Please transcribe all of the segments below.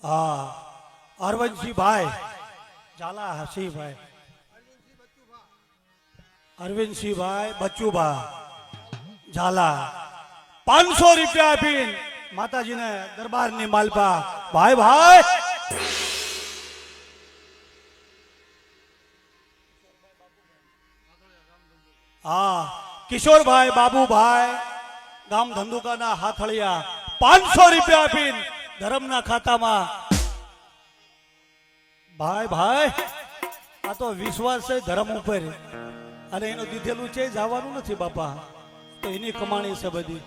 હા અરવિંદસિંહ ભાઈ ઝાલા હસીભાઈ અરવિંદસિંહ ભાઈ બચ્ચુભા ઝાલા 500 રૂપિયા આપીને માતાજીને દરબારની માલપા ભાઈ ભાઈ હા કિશોરભાઈ બાબુભાઈ ગામ ધંધુકાના હાથળિયા 500 રૂપિયા આપીને ધર્મના ખાતામાં ભાઈ ભાઈ આ તો વિશ્વાસ છે ધર્મ ઉપર અને એનું દીધેલું છે જવાનું નથી બાપા તો એની કમાણી છે બધી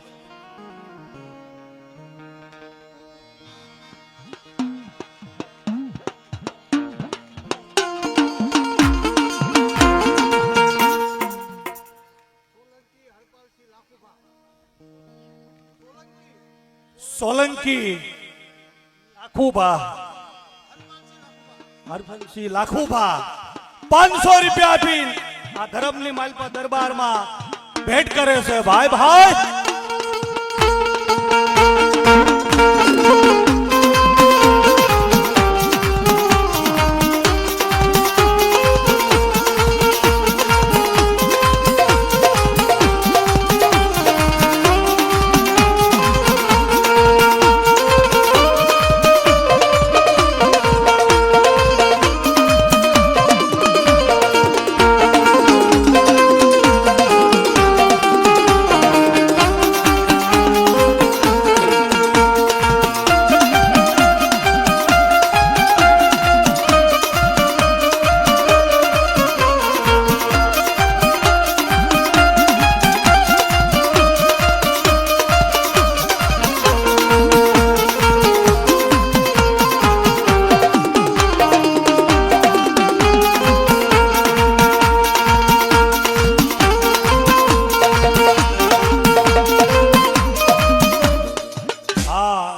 સોલંકી લાખુભા હરફનસિંહ લાખુભા 500 રૂપિયા આપીને આ ધર્મની માલપા દરબારમાં ભેટ કરે છે ભાઈ ભાઈ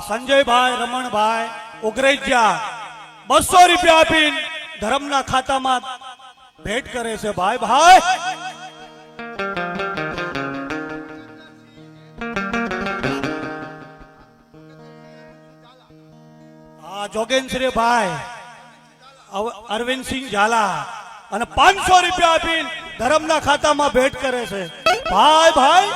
સંજયભાઈ રમણભાઈ ઉગરેજા 200 રૂપિયા આપીને ધર્મના ખાતામાં ભેટ કરે છે ભાઈ ભાઈ જોગેન્દ્રભાઈ અરવિંદસિંહ ઝાલા અને 500 રૂપિયા આપીને ધર્મના ખાતામાં ભેટ કરે છે ભાઈ ભાઈ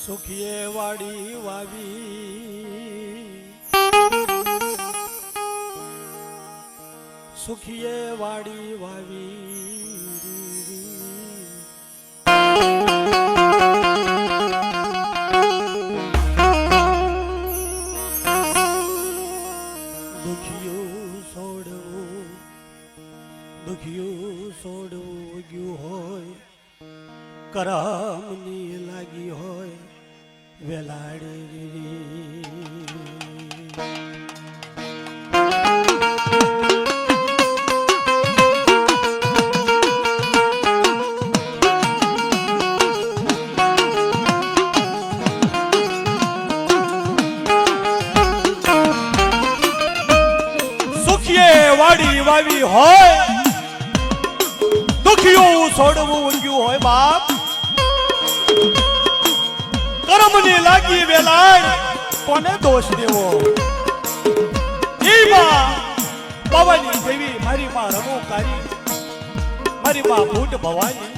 સુખીએ વાડી વાવી સુખીએ વાડી વાવી દુખિયું છોડવું ગયું હોય કરમની લાગી હોય વેલાડી સુખીએ વાડી વાવી હોય દુખિયું છોડવું ગયું હોય બાપ કરમની લાગી વેલાડ કોને દોષ દેવો ઈમાં પવની દેવી મારી માં રમોકારી મારી માં ભૂટ ભવાની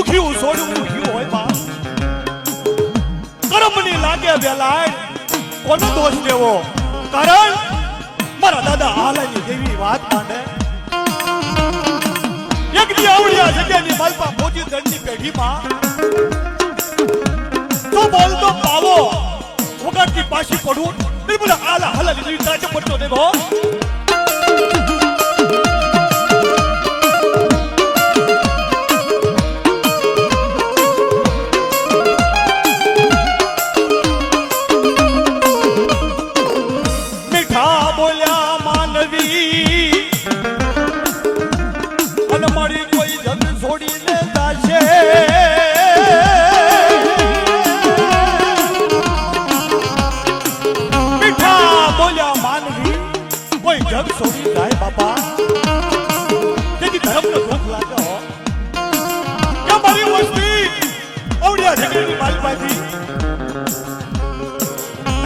દુખ્યું છોડવું ગયું હોય બા કર્મની લાગે વેલાય કોનો દોષ દેવો કારણ મારા દાદા હાલાની દેવી વાત માંડે એક દી આવડિયા જગ્યાની માલપા મોજી દંડની પેઢીમાં તો બોલતો પાવો વગાડતી પાછી પડું બિલકુલ આલા હાલાની દેવી તાજે પડતો દેવો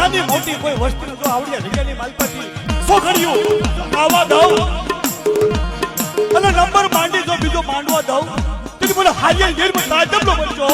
નાની મોટી કોઈ વસ્તુ જો આવડિયા જગ્યાની માલપાથી સોખડ્યું આવા દઉં અને નંબર માંડી જો બીજો માંડવા દઉં તેથી બોલે હારિયા ગેરમાં તાજબલો બનજો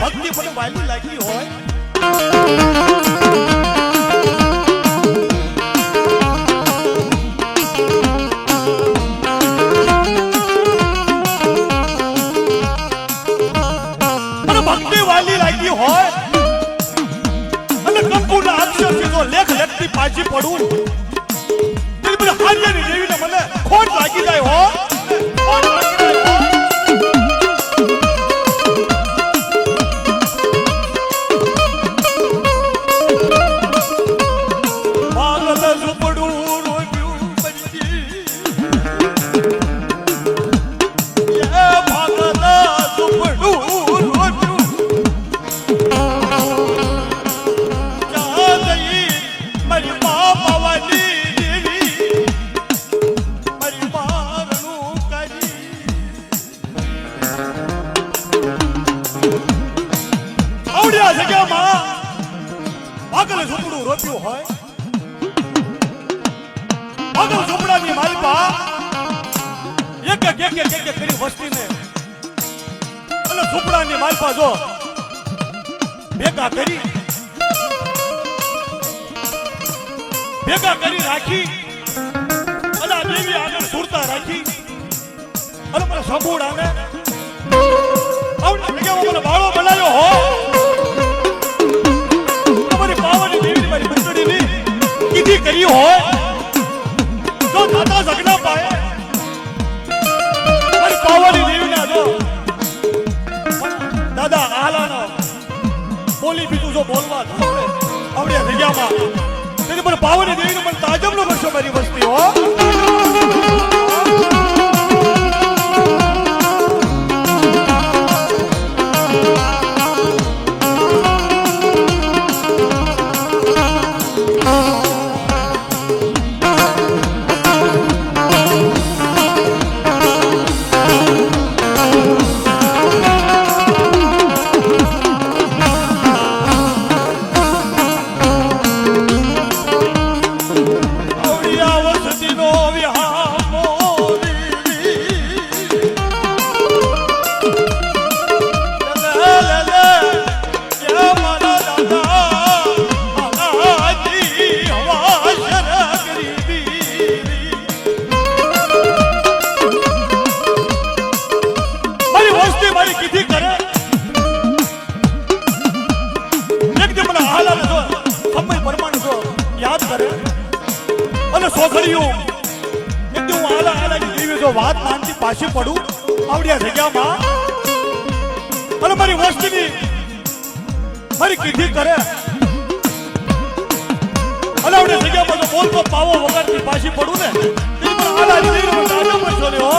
ભક્તિ મને વાલી લાગી હોય મને ભક્તિ વાલી લાગી હોય અને કંકુના અક્ષરથી જો લેખ લખતી પાછી પડું તે મને હારિયાની દેવીને મને ખોટ લાગી જાય હો ખોટ લાગી જાય હો આગળ ઝૂંપડું રોપ્યું હોય આગળ ઝૂંપડાની માલપા એક કરી વસ્તીને અને ઝૂંપડાની માલપા જો ભેગા કરી રાખી અને આ દેવી આગળ સુરતા રાખી અને મને સંભોળાને આવડી જગ્યામાં મને બાળો બનાવ્યો હો કીધી કરી હોય તો દાદા જગના પાએ મારી પાવાની દેવીના જો દાદા આલાનો બોલી બીજું જો બોલવા આવડે જગ્યામાં તેથી મને પાવાની દેવીને મને તાજબનો બનશો મારી વસ્તી હો Dino અને સોખડ્યું એકદમ હું આલા આલાની દેવી જો વાત માનતી પાછી પડું આવડ્યા જગ્યામાં અને મારી વસ્તીની મારી કીધી કરે અને આવડે જગ્યામાં તો બોલ તો પાવો વગરથી પાછી પડું ને તે પણ આલાની દેવી મને દાદો પડશો ને હો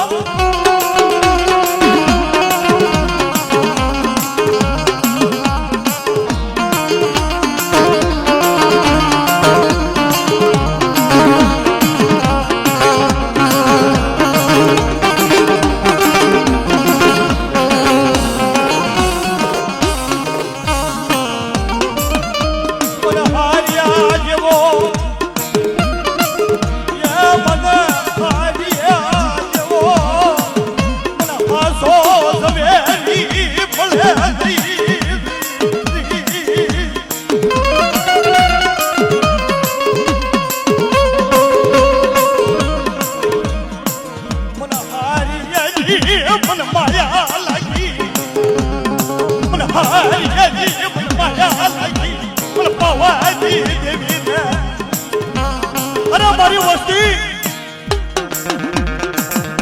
અરે મારી વસ્તી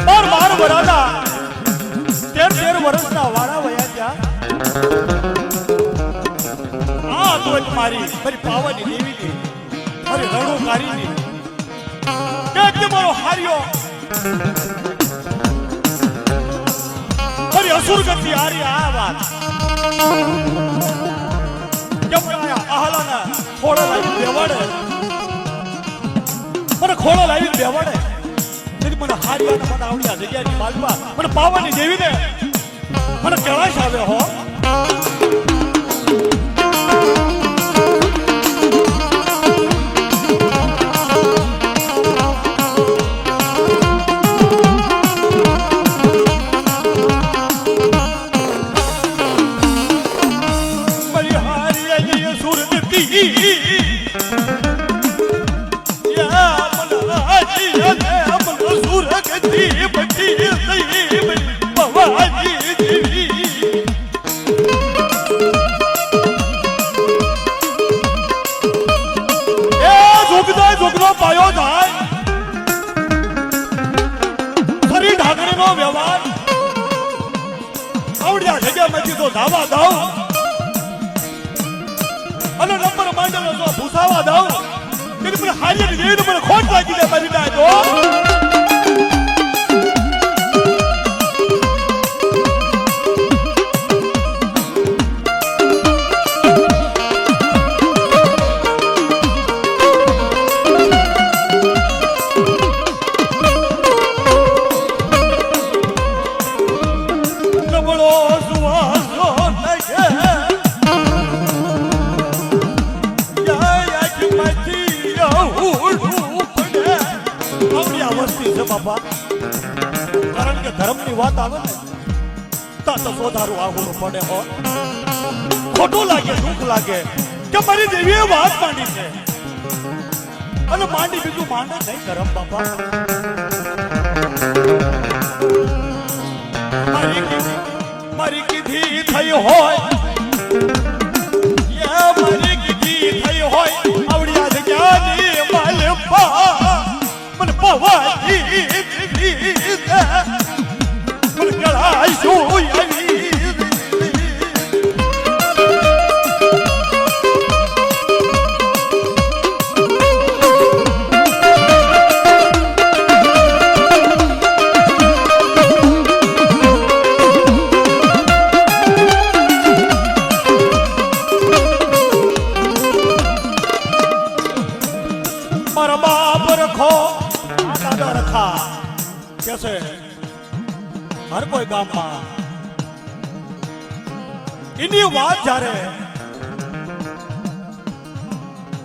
12 વર્ષના 13 વર્ષના વાળા વયા ગયા આ તો એક મારી પાવાની દેવીની મારી રણોકારીની કે મારો હાર્યો મારી અસુર ગતિ હારી આ વાત કેમ આહલાના ખોળો લાવી બેવાડે મને ખોળો લાવી બેવાડે તેથી મને હારિયા મને આવડ્યા જગ્યાની બાજુમાં મને પાવાની દેવી ને મને કહેવાય આવે હો પાયો જાય ફરી ઢાકણીનો વ્યવહાર આવડ્યા જગ્યામાંથી તો ધાવા દઉં અને નંબર માંડેલો તો ભૂસાવા દઉં કે મને હારી દેવીને મને ખોટ લાગી જાય મારી ડાય તો બાપા કારણ કે ધર્મની વાત આવે ને તો સોધારું આઘું પડે હો ખોટું લાગે દુઃખ લાગે કે મારી દેવીએ વાત માંડી છે અને માંડી બીજું માંડે નહીં ધર્મ બાપા મારી કીધી થઈ હોય મારી કીધી થઈ હોય આવડિયા જગ્યાની માલપા મને પવાજી મને કળાઈ શું આવી हर कोई गाम में इन्हीं बात जा रहे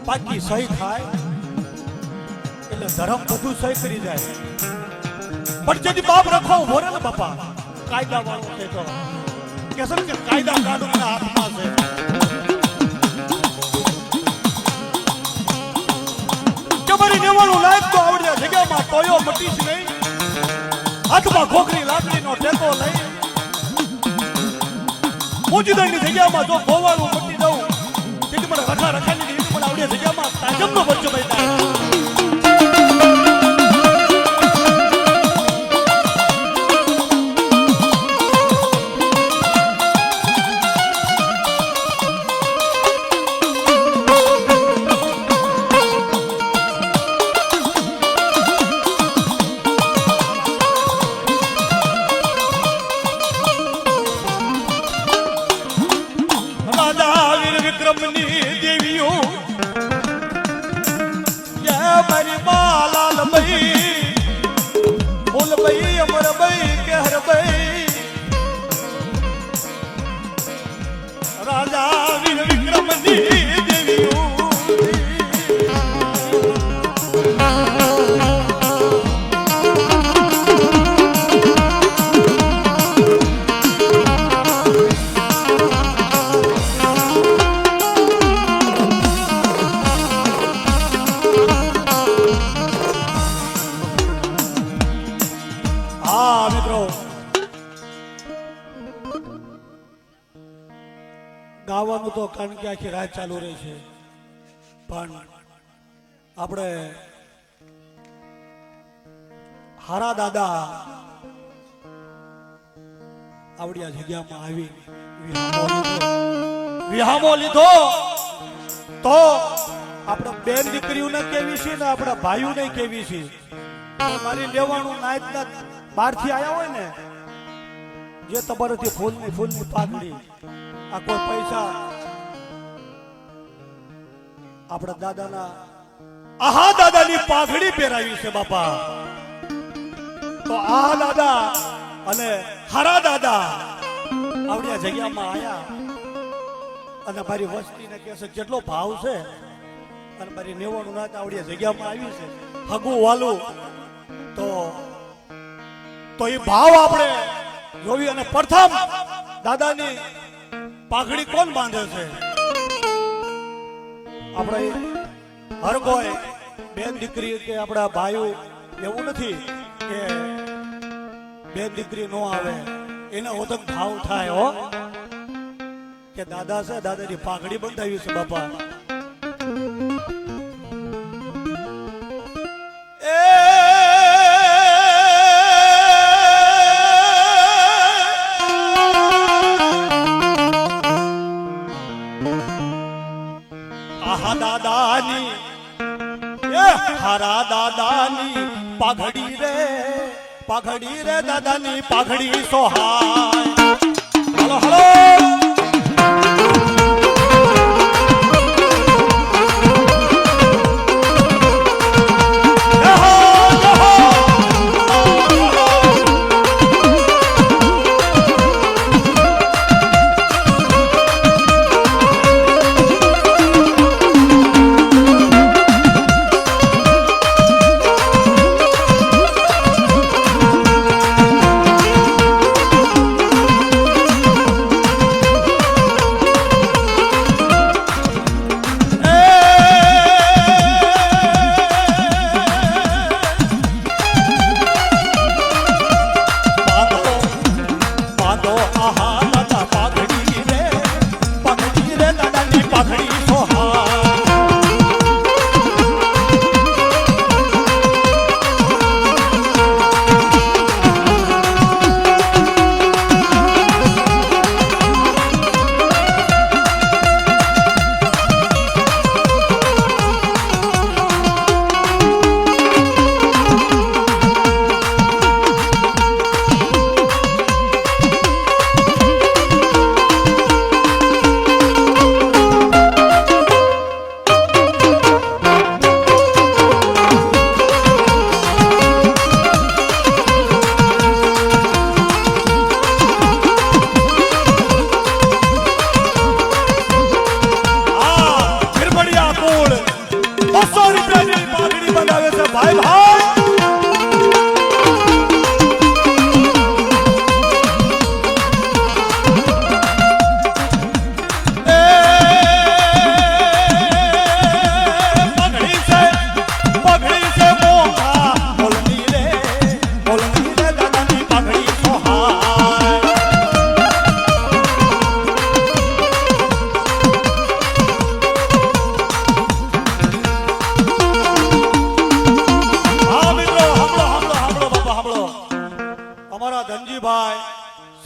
बाकी सही थाय એટલે ધર્મ બધું સહી કરી જાય પણ જેથી બાપ રખો ભોરે ને બાપા કાયદા વાળો છે તો કે સર કે કાયદા કાનૂનના હાથમાં છે કે મારી નેવાનું લાયક તો આવડ્યા જગ્યામાં તોયો મટીશ નહીં હાથમાં ખોખરી લાકડીનો ટેકો લઈ મોજીદાની જગ્યામાં જો ગોવાળું મટી દઉં તેથી મને રખા રખાની મને આવડ્યા જગ્યામાં તાજબનો બચ્ચો બની ગાવાનું તો કારણ કે આખી રાત ચાલુ રહી છે, પણ આપણે હારા દાદા આવડિયા જગ્યામાં આવી વિહામો લીધો તો આપણે બેન દીકરીઓને કેવી છે ને આપણા ભાઈઓને કેવી છે. મારી લેવાનું નાયતના બહારથી આવ્યા હોય ને, જે તમારાથી ફૂલની પાઘડી, આ કોઈ પૈસા આપણા દાદાના આહા દાદાની પાઘડી પહેરાવી છે બાપા. તો આહા દાદા અને હારા દાદા આવડિયા જગ્યામાં આયા અને મારી વસ્તીને કહે છે જેટલો ભાવ છે, અને મારી નેવાનું નાત આવડિયા જગ્યામાં આવી છે હગું વાલું, તો એ ભાવ આપણે જોવી. અને પ્રથમ દાદાની પાઘડી કોણ બાંધે છે? આપણે હર કોઈ બેન દીકરી કે આપણા ભાઈઓ, એવું નથી કે બેન દીકરી નો આવે એના ઓધક ભાવ થાય હો, કે દાદા છે દાદાની પાઘડી બંધાવી છે બાપા. દાદાની હારા દાદાની પાઘડી રે દાદાની પાઘડી સોહાય. હલો હલો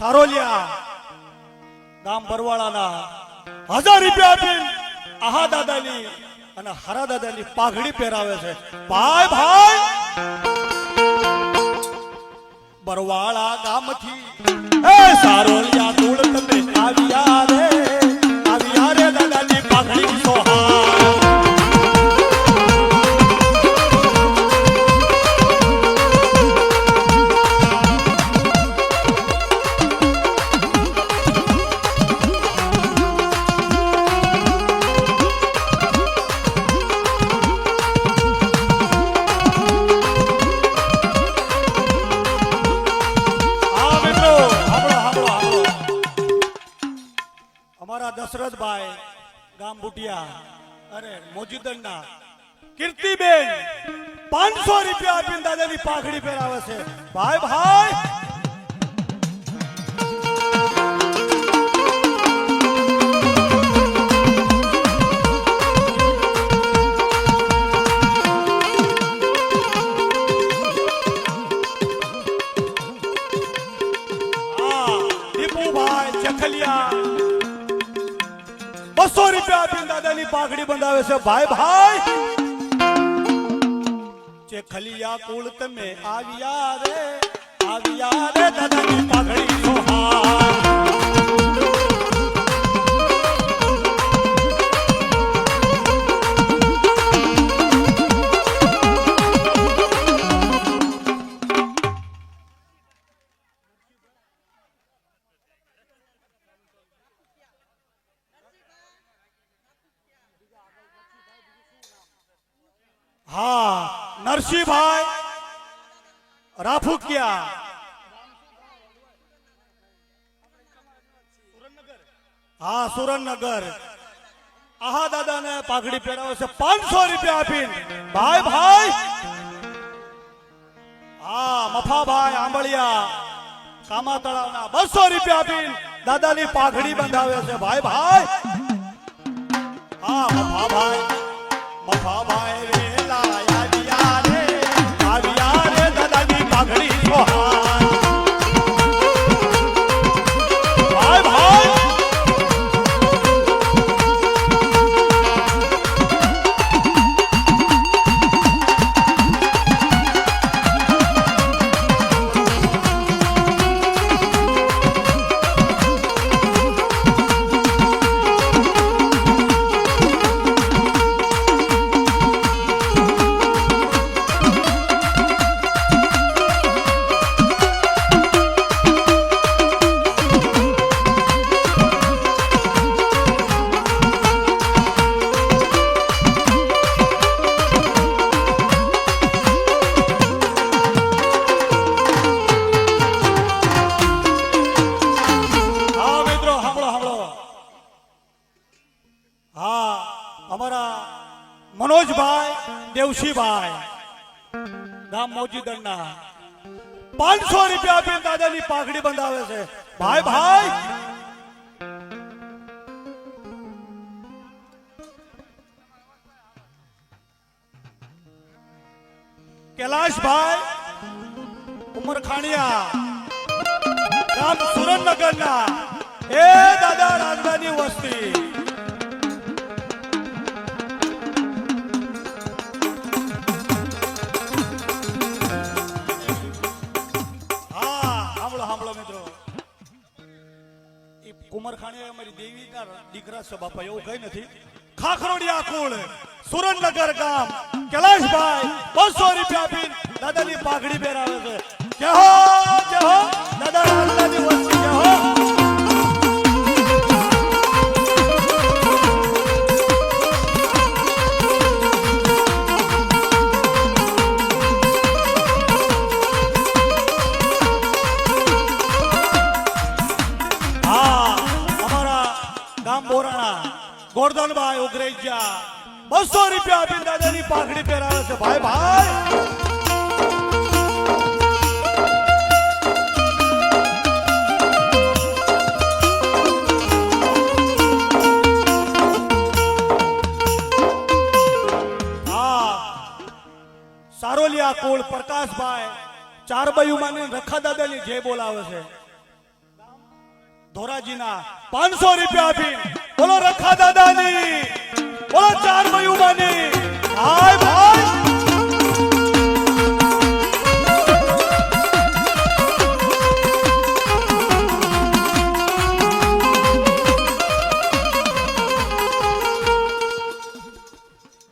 સારોલિયા ગામ બરવાળાના 1000 રૂપિયા આપીને આહા દાદાની અને હારા દાદાની પાઘડી પહેરાવે છે. ભાઈ ભાઈ બરવાળા ગામથી એ સારોલિયા કુળ તમે આવ્યા રે દાદાની પાઘડી સોહાય. દશરથભાઈ ગામ બુટિયા અરે મોજીદરના કીર્તિબેન 500 રૂપિયા આપીને દાદાની પાઘડી પહેરાવે છે. ભાઈ ભાઈ 200 રૂપિયા આપીને દાદાની પાઘડી બંધાવે છે ભાઈ ભાઈ ચેખલિયા કુળ તમે આવ્યા રે દાદાની પાઘડી સોહાર हाँ नरसिंह भाई राफुकिया हाँ सुरेंद्रनगर आहा दादा ने पाघड़ी पहरावे से 500 रुपया आपी भाई भाई हाँ मफा भाई आंबलिया कामा तळावना 200 रुपया आपी दादा नी पाघड़ी बंधावे से भाई भाई हाँ मफा भाई रे पाघड़ी सोहार भाई भाई मनोज भाई देवशी भाई गाम मौजी दंडा 500 रुपया आपी दादा नी पाघड़ी बंधावे से भाई भाई कैलाश भाई उमरखानिया गाम सुरेंद्रनगर ना ए दादा राजधानी वस्ती कुमारखाने हमारी देवी का दीकरा से बापा એવું કઈ નથી ખાખરોડિયા કુળ સુરેન્દ્રનગર ગામ कैलाश भाई 200 રૂપિયા આપી દાદાની પાઘડી પહેરાવે છે જય હો દાદા રામદાની વસ્તી જય હો गोर्धन भाई उग्रेजा 200 रुपया आपी दादा नी पाघड़ी पहरावे से भाई भाई हाँ सारोलिया कुल प्रकाश भाई 4 बयू माने रखा दादा नी जय बोलावे से धोराजी ना 500 रुपया आपी बोलो रखा दादा नी बोलो 4 बयू मानी भाई भाई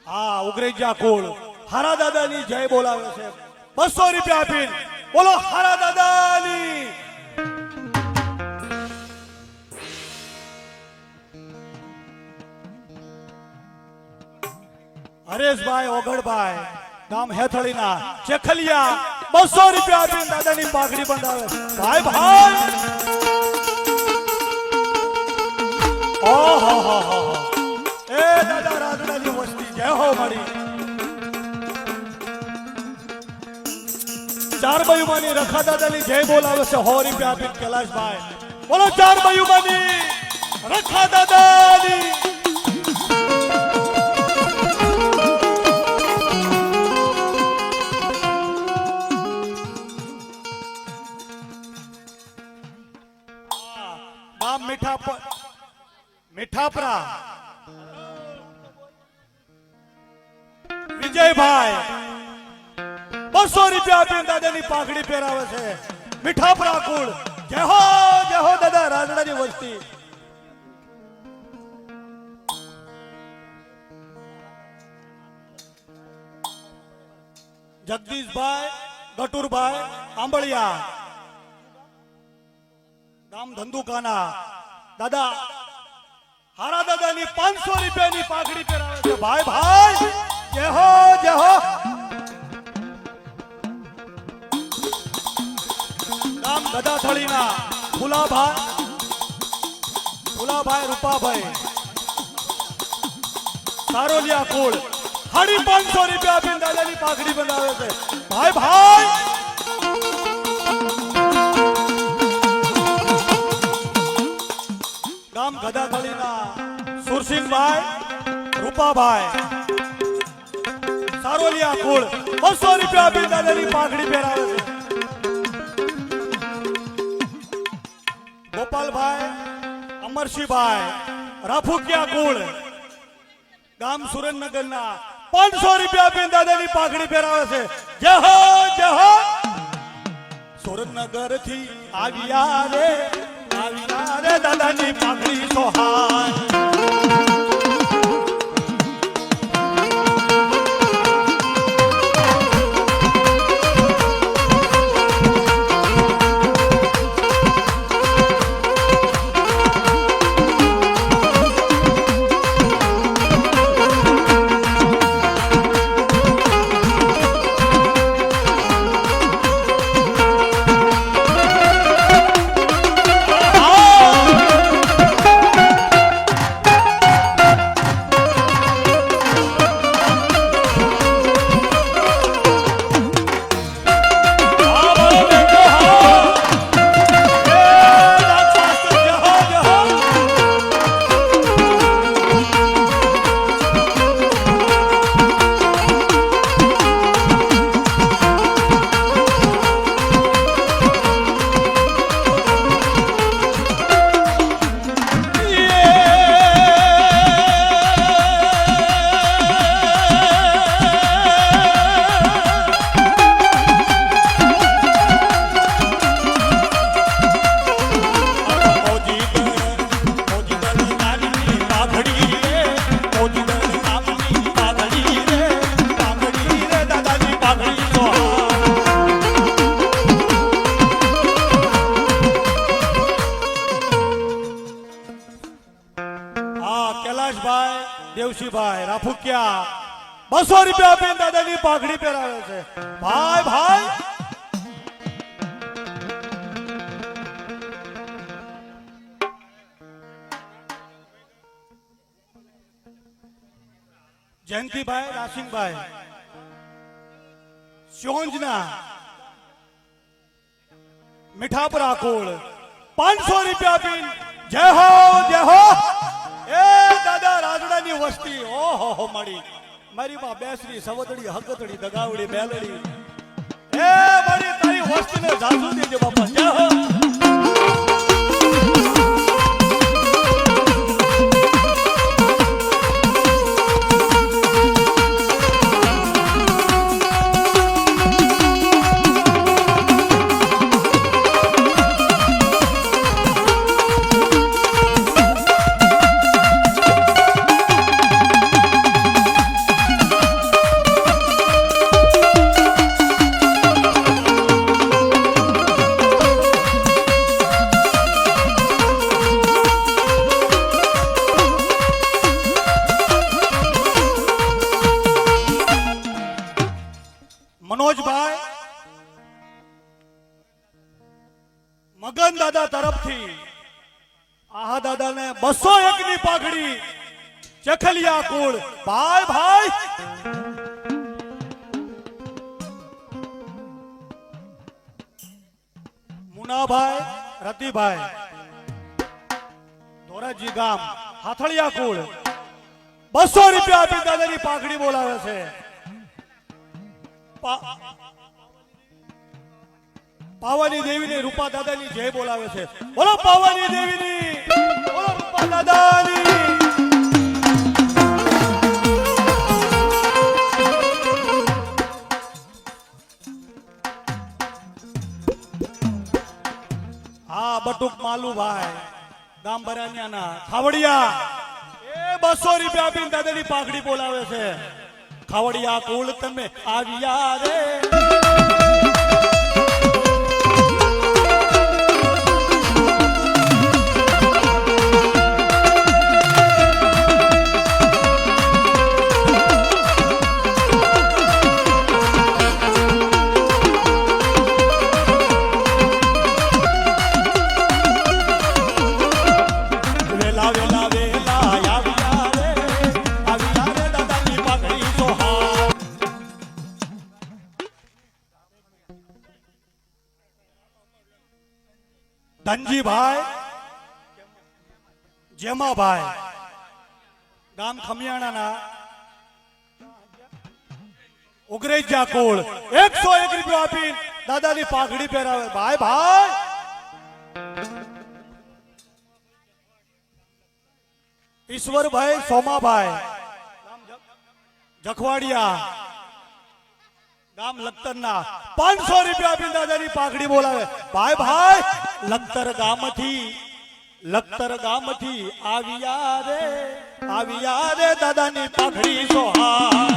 हाँ उग्रेजा कोल हरा दादा नी जय बोलावे से 200 रुपया आपी बोलो हरा दादा नी हरेश भाई ओगड़ भाई गाम हेथड़ीना चेखलिया 200 रुपया आपी दादा नी पाघड़ी बंधावे भाई भाई ओ हो ए दादा राजधानी वस्ती जय हो मारी 4 बयुमानी रखा दादा नी जय बोलावे से 100 रुपया आपी कैलाश भाई बोलो 4 बयुमानी रखा दादा नी मीठापरा વિજયભાઈ 200 રૂપિયા આપીને દાદાની પાઘડી પહેરાવે છે. મીઠાપરા કુળ જય હો દાદા રાजડાની વસ્તી. જગદીશભાઈ ગટુરભાઈ આંબળિયા ગામ ધંધુકાના દાદા હારા દાદાની 500 રૂપિયાની પાઘડી પહેરાવે છે. ભાઈ ભાઈ જય હો ગામ ગદાથળીના ફુલાભાઈ રૂપાભાઈ સારોલિયા કુળ 550 રૂપિયા આપીને દાદાની પાઘડી બનાવે છે. ભાઈ ભાઈ ગામ ગદાથળીના સુરસિંહભાઈ રૂપાભાઈ સારોલિયા કુળ 200 રૂપિયા આપીને દાદાની પાઘડી પહેરાવે છે. ગોપાલભાઈ અમરસિંહભાઈ રાફુકિયા કુળ ગામ સુરેન્દ્રનગરના 500 રૂપિયા આપીને દાદાની પાઘડી પહેરાવે છે. જય હો સુરેન્દ્રનગર થી આવ્યા રે દાદાની પાઘડી સોહાય. દેવશીભાઈ રાફુકિયા 200 રૂપિયા આપીને દાદાની પાઘડી પહેરાવે છે. ભાઈ ભાઈ જયંતિભાઈ રાસિંગભાઈ સોંજના મીઠાપરા કુળ 500 રૂપિયા આપીને જય હો એ દાદા રાજડાની વસ્તી. ઓહો મળી મારી માં બેસરી સવદડી હકતડી દગાવડી મેલડી એ મારી તારી વસ્તીને જાજુ દેજો બાપા. જય હો મનોજભાઈ મગન દાદા તરફથી આહા દાદાને 201 ની પાઘડી ચખલિયા કુળ. ભાઈ ભાઈ મુનાભાઈ રતિભાઈ ધોરાજી ગામ હાથળિયા કુળ 200 રૂપિયા આપી દાદાની પાઘડી બોલાવે છે. પાવાની દેવીની રૂપા દાદાની જય બોલાવે છે. બોલો પાવાની દેવીની, બોલો રૂપા દાદાની. માલુભાઈ ગામ બરાનિયાના ખાવડિયા એ 200 રૂપિયા આપીને દાદાની પાઘડી બોલાવે છે. ખાવડિયા કુળ તમે આવ્યા રે. વેલા વેલા વેલા આવ્યા રે દાદાની પાઘડી સોહાર. ધનજીભાઈ જેમાભાઈ ગામ ખમિયાણાના ઉગરેજા કુળ 101 રૂપિયા આપી દાદાની પાઘડી પહેરાવે. ભાઈ ભાઈ ઈશ્વરભાઈ સોમાભાઈ જખવાડિયા ગામ લખતરના 500 રૂપિયા આપીને દાદાની પાઘડી બોલાવે. ભાઈ ભાઈ લખતર ગામથી આવ્યા રે દાદાની પાઘડી સોહાર.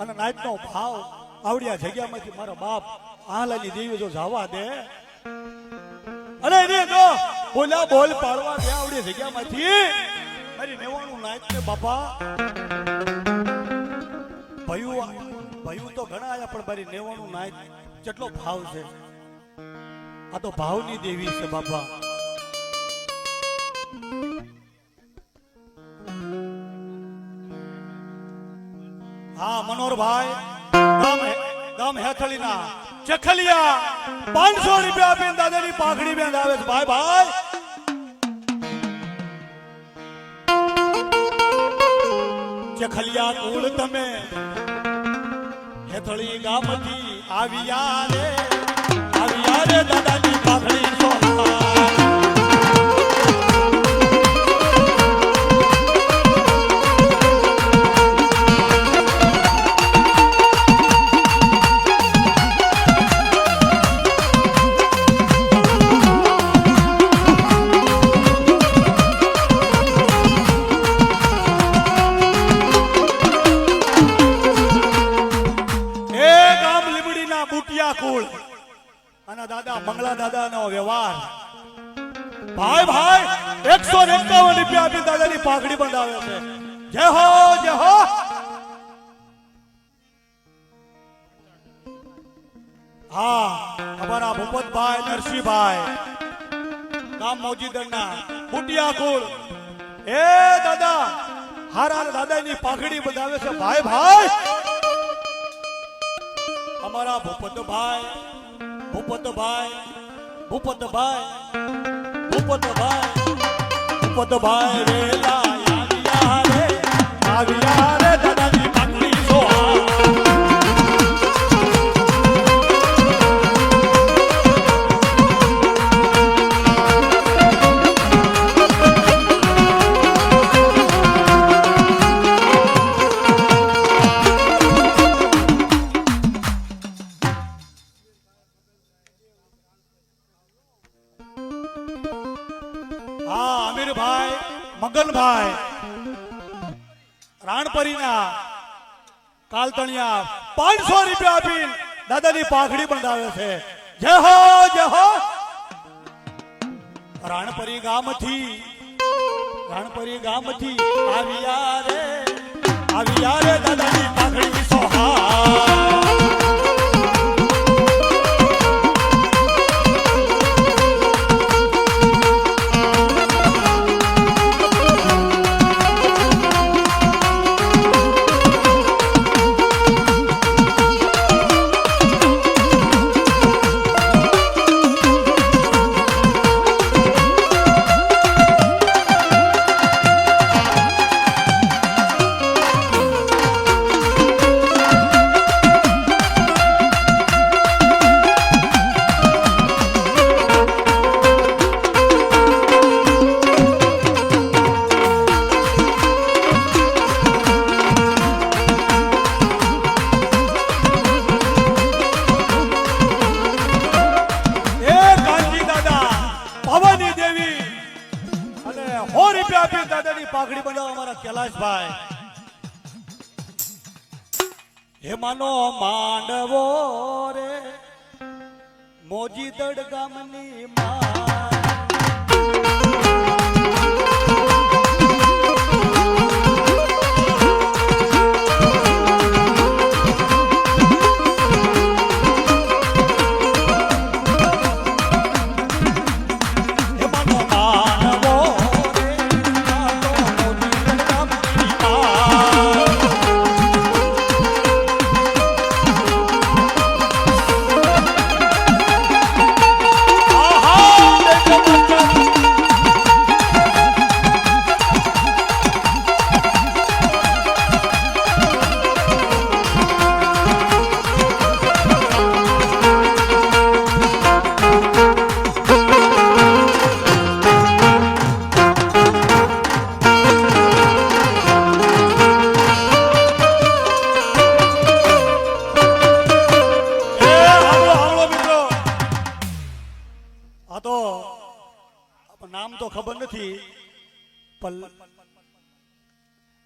અને નાચનો ભાવ આવડિયા જગ્યામાંથી મારા બાપ આલાની દેવી જો જવા દે અને એને જો બોલ્યા બોલ પાડવા દે આવડિયા જગ્યામાંથી મારી નેવાનું નાચ ને બાપા. ભયું તો ઘણા આયા પણ મારી નેવાનું નાચ કેટલો ભાવ છે. આ તો ભાવની દેવી છે બાપા. હા મનોહરભાઈ ગામ હેથળીના ચખલિયા 500 રૂપિયા આપીને દાદાની પાઘડી બાંધાવે છે. ભાઈ ભાઈ ચખલિયા કુળ તમે હેથળી ગામથી આવ્યા રે દાદાની પાઘડી સોહાર. દાદા મંગળા દાદાનો વ્યવહાર. ભાઈ ભાઈ 151 રૂપિયા આપી દાદાની પાઘડી બંધાવે છે. જય હો જય હો. હા અમારા ભૂપતભાઈ નરસિંહભાઈ ગામ મોજીદરના બુટિયા કુળ એ દાદા હારા દાદાની પાઘડી બંધાવે છે. ભાઈ ભાઈ અમારા ભૂપતભાઈ વેલા આવ્યા રે દાદાની પાઘડી સોહાર. હા અમીરભાઈ મગનભાઈ રાણપરીના કાલતણિયા 500 રૂપિયા આપી દાદાની પાઘડી બંધાવે છે. જય હો રાણપરી ગામથી રાણપરી ગામથી આવ્યા રે દાદાની પાઘડી સોહા પાઘડી બનાવો અમારા કૈલાશભાઈ હેમાનો માંડવો રે મોજીદડ ગામની નામ તો ખબર નથી પણ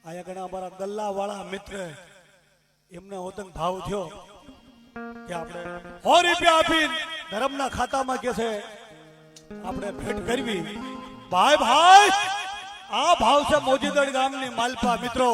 આયા ઘણા અમારા ગલ્લા વાળા મિત્ર એમને હોતન ભાવ થયો કે આપણે 100 રૂપિયા આપીને ધર્મના ખાતામાં કે છે આપણે ભેટ કરવી ભાઈ આ ભાવ છે મોજીદડ ગામની માલપા મિત્રો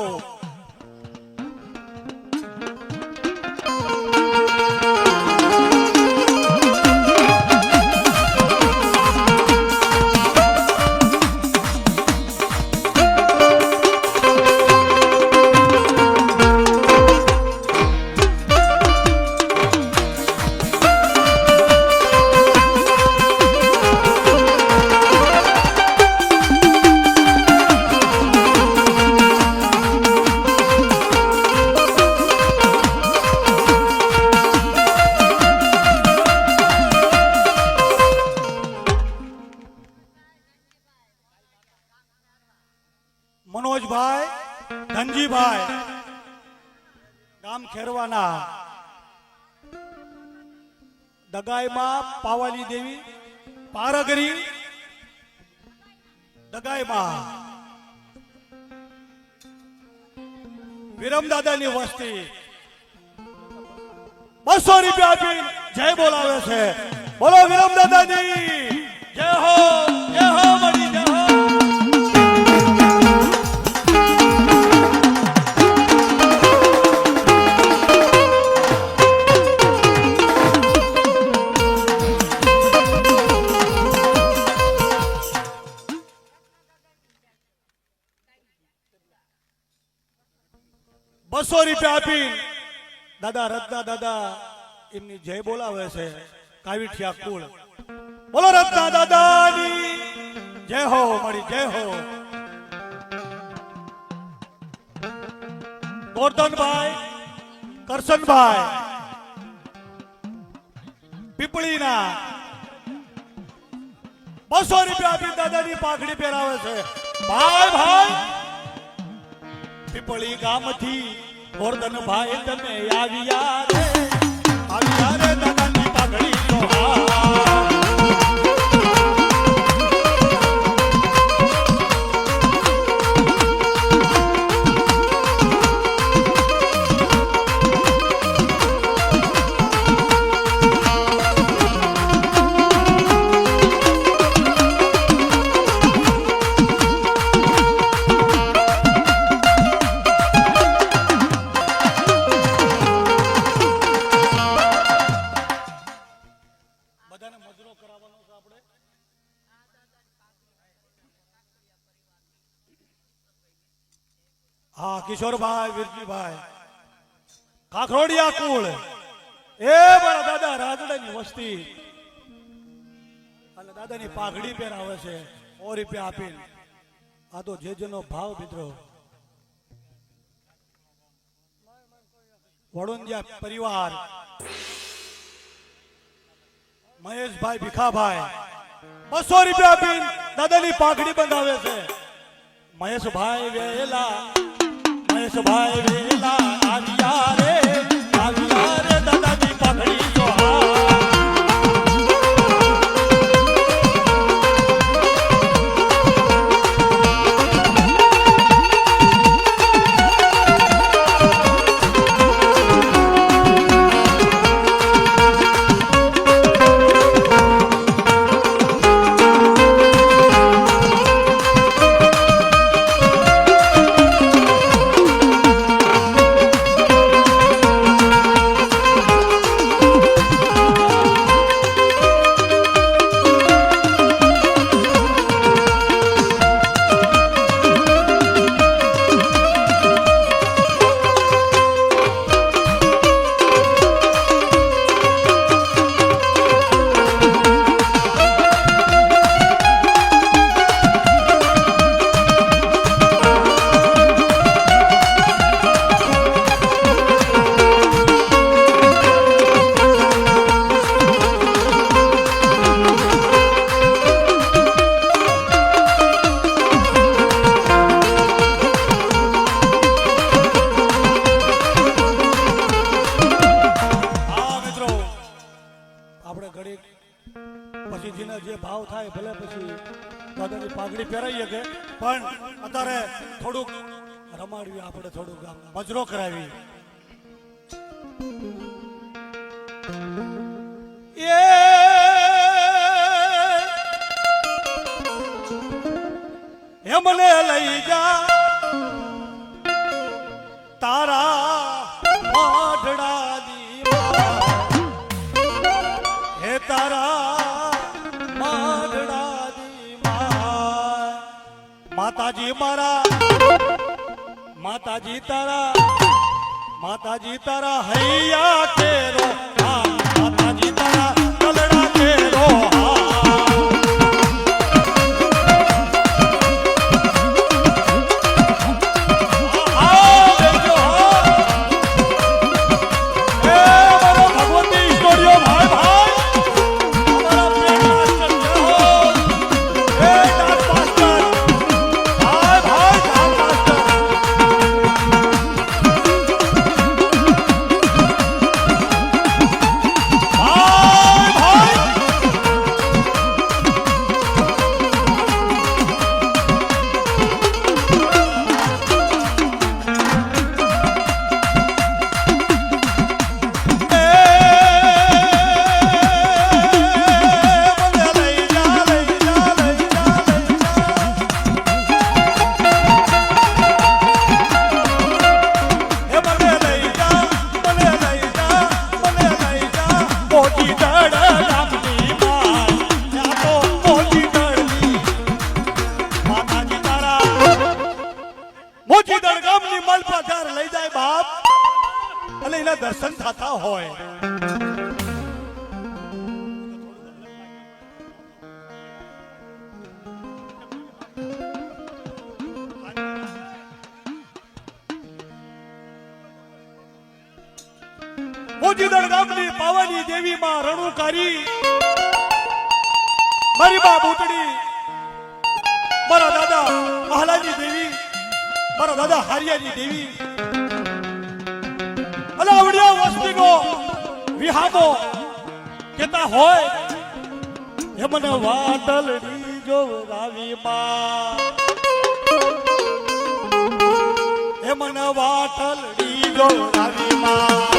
મનોજભાઈ ધનજીભાઈ ગામ ખેરવાના દગાઈમાં પાવાલી દેવી પારગરી દગાઈમાં વિરમદાદાની વસ્તી 200 રૂપિયા આપી જય બોલાવે છે બોલો વિરમદાદાની જય હો મળી જય હો 200 રૂપિયા આપી દાદા રત્ના દાદા એમની જય બોલાવે છે કાવીઠિયા કુળ બોલો રત્ના દાદાની જય હો મળી જય હો ગોરધનભાઈ કરશનભાઈ પીપળીના 200 રૂપિયા આપી દાદાની પાઘડી પહેરાવે છે ભાઈ પીપળી ગામથી ગોરધનભાઈ તમે આવ્યા રે દાદાની પાઘડી સોહા હા કિશોરભાઈ વીરજીભાઈ કાખરોડિયા કુળ એ મારા દાદા રાજડાની વસ્તી અને દાદાની પાઘડી પહેરાવે છે 100 રૂપિયા આપીને. આ તો જે જેનો ભાવ મિત્રો વડોદરા પરિવાર મહેશભાઈ ભીખાભાઈ 200 રૂપિયા આપીને દાદાની પાઘડી બંધાવે છે. મહેશભાઈ વેલા આવ્યા રે દાદાની પાઘડી જોહા. મજરો કરાવી એ મને લઈ જા તારા માઢડાની હે તારા માઢડાની માતાજી મારા માતાજી તારા હૈયા કેરો માતાજી તારા કલડા કેરો દર્શન થતા હોય મોજીદળ ગામની પાવાની દેવી માં રણુકારી મારી બા બુટડી મારા દાદા મહાલાજી દેવી મારા દાદા હારિયાની દેવી અલાવડિયા વસ્તીનો વિહામો કેતા હોય એ મને વાદળડી જોરાવી માં એ મને વાદળડી જોરાવી માં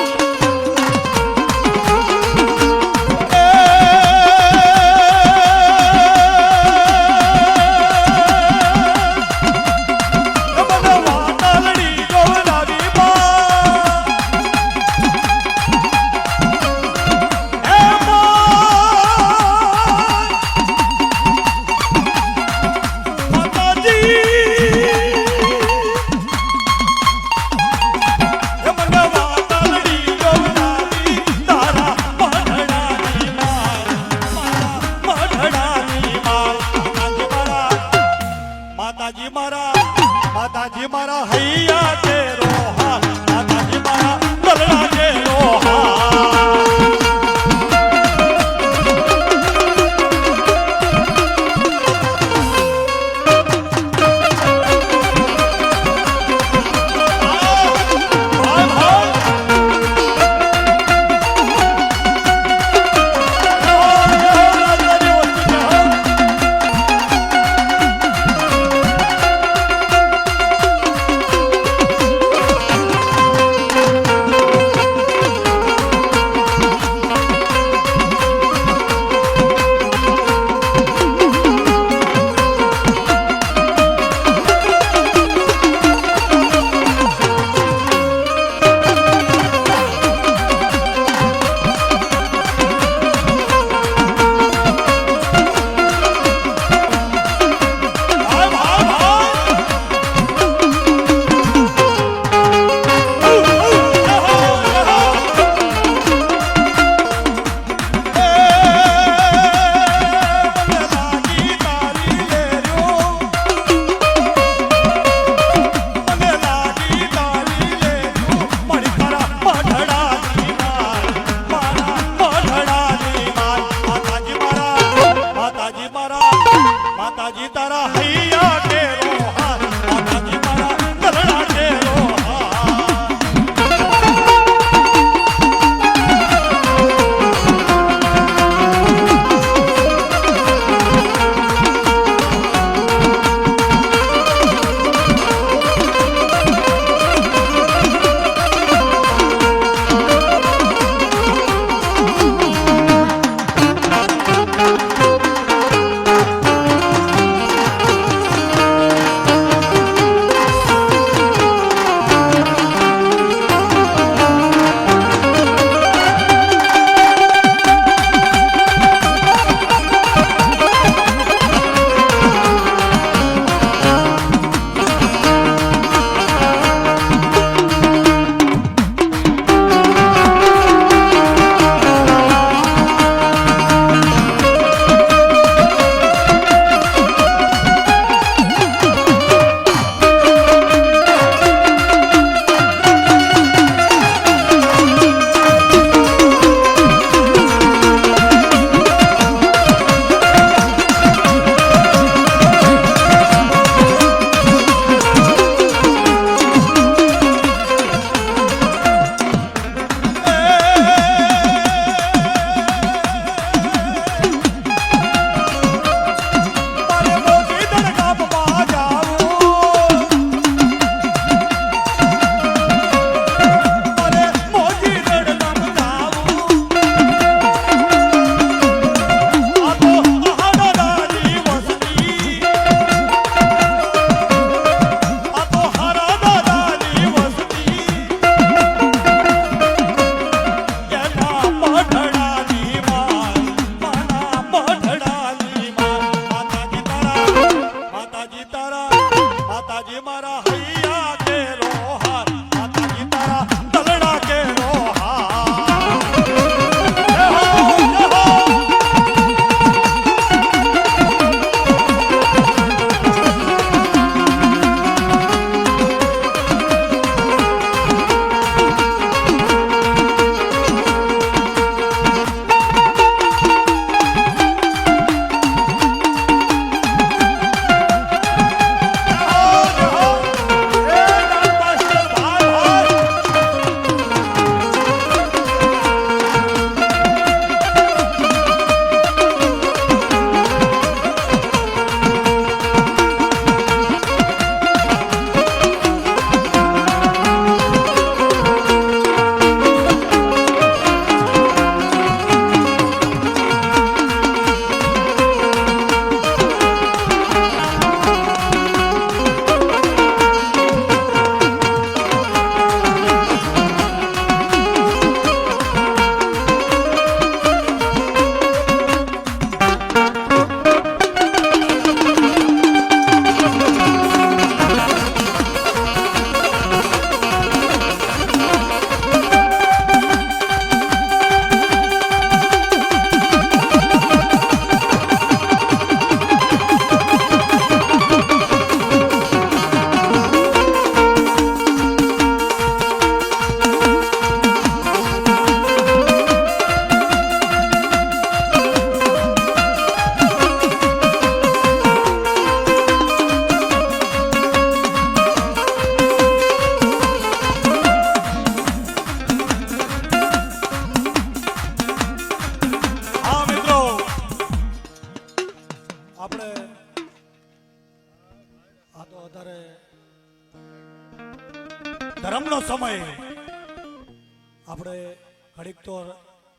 ઘડીક તો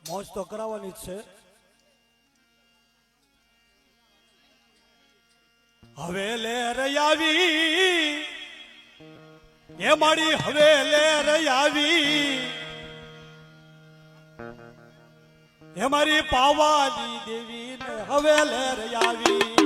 મોજ તો કરાવવાની જ છે. હવે લેર આવી એ મારી હવે લેર આવી એ મારી પાવાની દેવી ને હવે લેર આવી